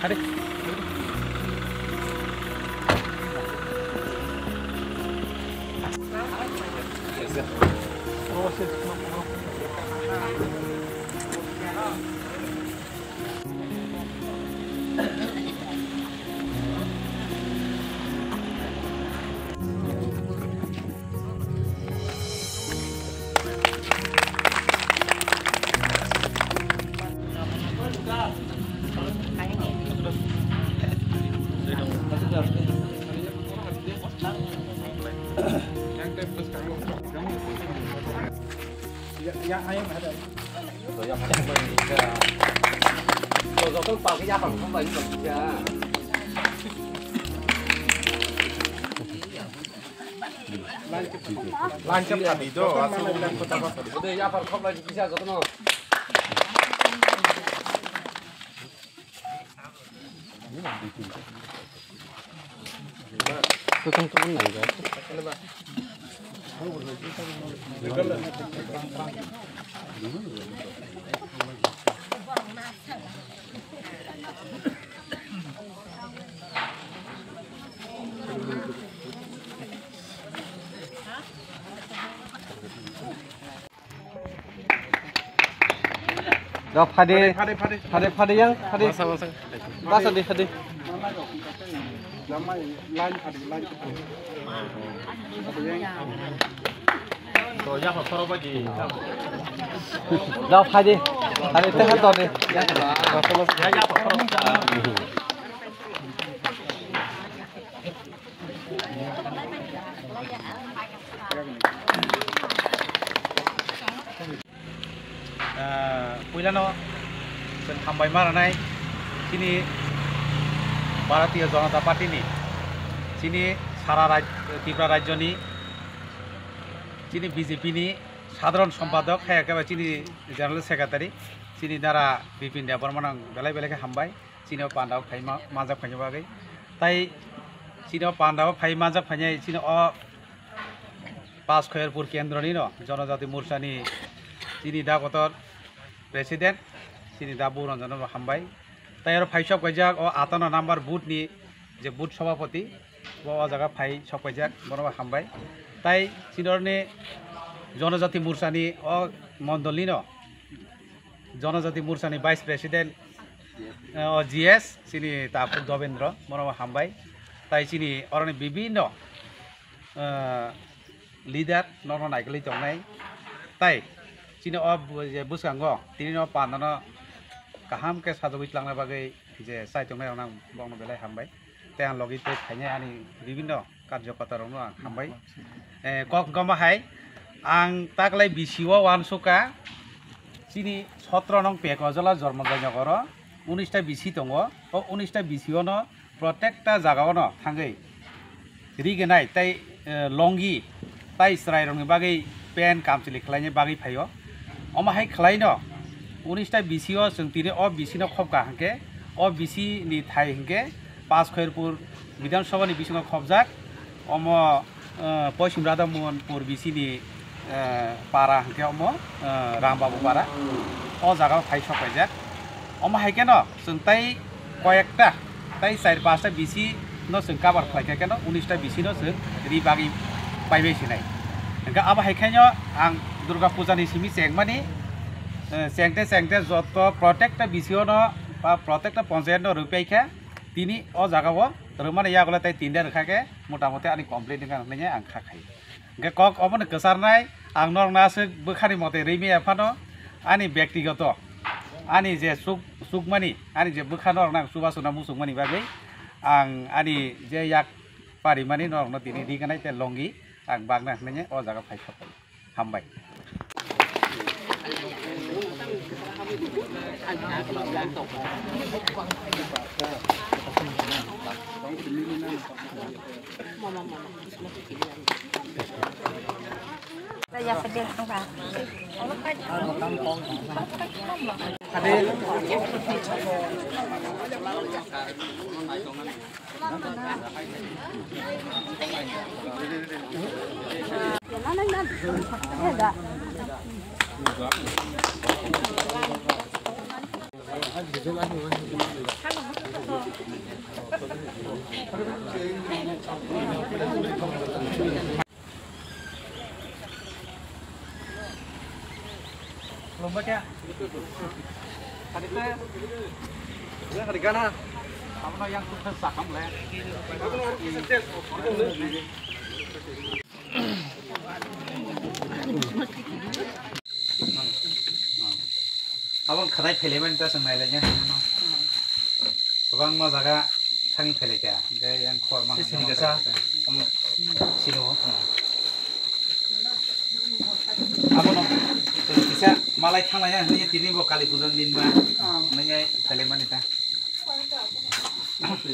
Hadi. Dạ, anh em ada. Rồi yang ada juga. Kalau kan pakai apa? Không phải juga. Lancap tadi itu, asal bilang kota apa? Udah ya, apa kau lagi bisa kau no? Itu kan teman lagi. Dah Fade yang Fade. Masa di Fade. Nama lain Fade. So ya apa bagi? Dah Fade teh tu ni. Ya apa? Puilano sen hambai maranai sini Bharatiya Janata Party ni sini Sara Tripura Rajya ni sini BJP ni সাধারণ সম্পাদক হ্যাঁ একেবারে চিনি general secretary চিনি দ্বারা বিভিন্ন বর্মনাং বেলায় বেলায় হামবাই চিনিও পান্ডাও ফাই মাজাক ফাইনি বাগै তাই চিনিও পান্ডাও ফাই মাজাক ফাইনি চিনি অ পাঁচখয়েরপুর কেন্দ্রনি ন জনজাতি মোর্চানি চিনি দা গতর প্রেসিডেন্ট চিনি দা বৌরঞ্জন হামবাই তাই আর ফাই সব কইজাক ও 58 নাম্বার বুথনি যে বুথ সভাপতি ও জায়গা ফাই সব কইজাক বনবা হামবাই তাই চিনরনি জনজাতি মোর্চানি ও মন্ডলী ন জনজাতি মোর্চানি ভাইস প্রেসিডেন্ট ও জিএস চিনি তাপুর দেবেন্দ্র বনবা হামবাই তাই চিনি অরনি বিভিন্ন লিডার নন নাইকলি দंनाय তাই চিনি অ বুসাঙ্গ তিনি ন পানন কাহাম কে সাজবিত লাংনা বাগै যে সাইতংनाय অনাं বংন বেলায় হামবাই তাই আं লগি তে ফাইनाय आंनि বিভিন্ন কার্যকতারনো आं হামবাই কক গমাহাই आं ताकलाय बिसिओ वानसुका चिनि 17 नं पेकजला जन्मजायनगर 19टा बिसि दङ ओ 19टा बिसिओनो प्रत्येकटा जागावनो थांगै रिगनाय ताय लंगि ताय स्रायरंनि बागै पेन कामसिलि खलायनि बागै फायो अमाहाय खलायनो 19टा बिसिओ जों तिनि अ बिसिनो खबगा हांके अ बिसिनि थाय हांके पासखयरपुर विधानसभानि बिसिनो खबजाक अम पश्चिम राधामोहनपुर बिसिनि पारा हांके अम रामबाबु पारा अ जागा फाइ सकायजाक अमा हायकेन जों ताय कयेकटा ताय 4-5टा बिसि न जों कभार खालायकेन 19टा बिसि न जों रिबागि पाइबायसिनाय ओंका आबा हायखायनो आं दुर्गा पूजानि सिमि चेंगमानि चेंगते जत प्रत्येकटा बिसिओ न बा प्रत्येकटा पन्चायत न रुपैखा तिनि अ जागाव रमाने यागला ताय 3 रखाके मोटामोटी आनि कमप्लिट नङा आं खाखायो ओंका कक अबनो गोसारनाय आं नरनासो बोखारि मते रैमे एफानो आनि व्यक्तिगत आनि जे सुकमानि आनि जे बोखानो नरना सुबासना मुसुकमानि बागै आं आनि जे याक पारिमानि नरना दिनै दिगनाय ते लंगि आं बागना नङा अ जागा फाइ सकाय हामबाय Saya pedih apa? Lomba kya? Haditnya, ya hadikan ah. Kamu yang suka sakam lah. Abang kadai pelemen itu sengaja nya. Abang mau jaga tangi pele kya? Gaya yang kor mang. Sini kesa. Kamu sini mau. Abang bisa malai tangannya ini tini mau kali pujan din ba. Nanya pelemen itu. Masuk.